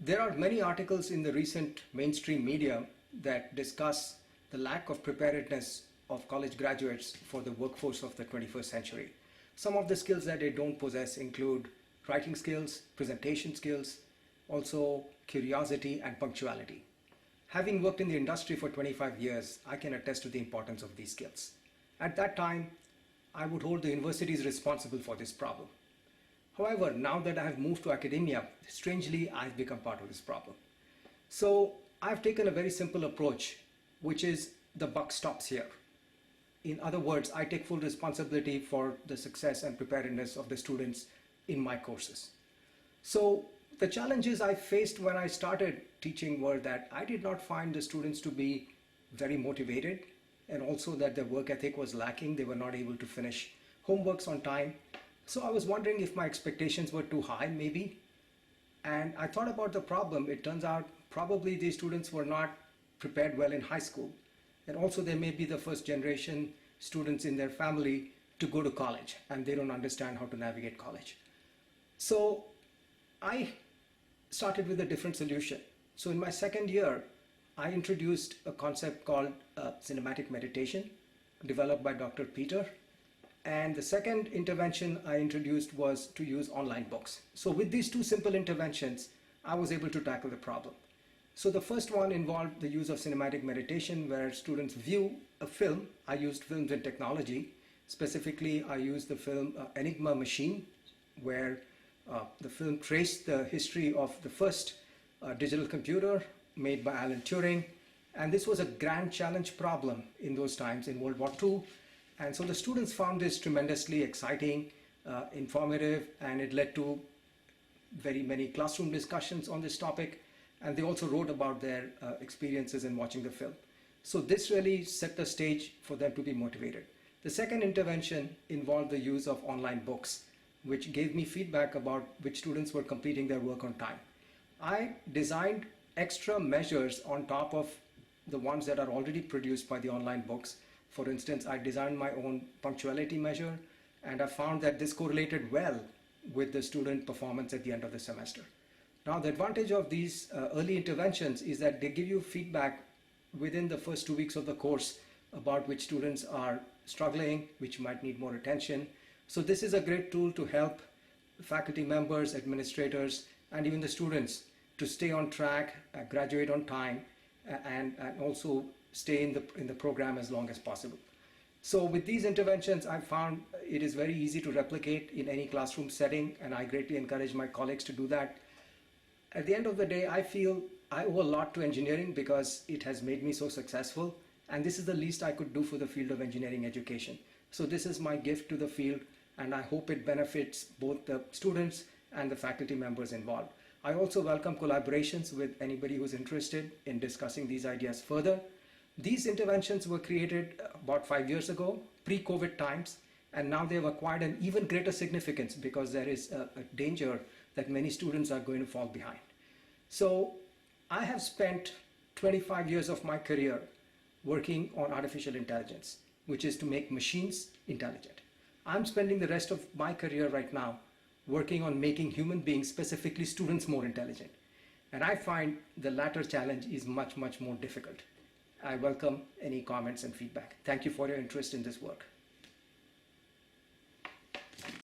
There are many articles in the recent mainstream media that discuss the lack of preparedness of college graduates for the workforce of the 21st century. Some of the skills that they don't possess include writing skills, presentation skills, also curiosity and punctuality. Having worked in the industry for 25 years, I can attest to the importance of these skills. At that time, I would hold the universities responsible for this problem. However, now that I have moved to academia, strangely, I've become part of this problem. So I've taken a very simple approach, which is the buck stops here. In other words, I take full responsibility for the success and preparedness of the students in my courses. So the challenges I faced when I started teaching were that I did not find the students to be very motivated, and also that their work ethic was lacking. They were not able to finish homeworks on time. So I was wondering if my expectations were too high, maybe. And I thought about the problem. It turns out probably these students were not prepared well in high school. And also they may be the first generation students in their family to go to college, and they don't understand how to navigate college. So I started with a different solution. So in my second year, I introduced a concept called cinematic meditation, developed by Dr. Peter. And the second intervention I introduced was to use online books. So with these two simple interventions, I was able to tackle the problem. So the first one involved the use of cinematic meditation, where students view a film. I used films and technology. Specifically, I used the film Enigma Machine, where the film traced the history of the first digital computer made by Alan Turing. And this was a grand challenge problem in those times in World War II. And so the students found this tremendously exciting, informative, and it led to very many classroom discussions on this topic. And they also wrote about their experiences in watching the film. So this really set the stage for them to be motivated. The second intervention involved the use of online books, which gave me feedback about which students were completing their work on time. I designed extra measures on top of the ones that are already produced by the online books. For instance, I designed my own punctuality measure, and I found that this correlated well with the student performance at the end of the semester. Now, the advantage of these early interventions is that they give you feedback within the first 2 weeks of the course about which students are struggling, which might need more attention. So this is a great tool to help faculty members, administrators, and even the students to stay on track, graduate on time, and also stay in the program as long as possible. So with these interventions, I found it is very easy to replicate in any classroom setting, and I greatly encourage my colleagues to do that. At the end of the day, I feel I owe a lot to engineering because it has made me so successful, and this is the least I could do for the field of engineering education. So this is my gift to the field, and I hope it benefits both the students and the faculty members involved. I also welcome collaborations with anybody who's interested in discussing these ideas further. These interventions were created about 5 years ago, pre-COVID times, and now they've acquired an even greater significance because there is a danger that many students are going to fall behind. So I have spent 25 years of my career working on artificial intelligence, which is to make machines intelligent. I'm spending the rest of my career right now working on making human beings, specifically students, more intelligent. And I find the latter challenge is much, much more difficult. I welcome any comments and feedback. Thank you for your interest in this work.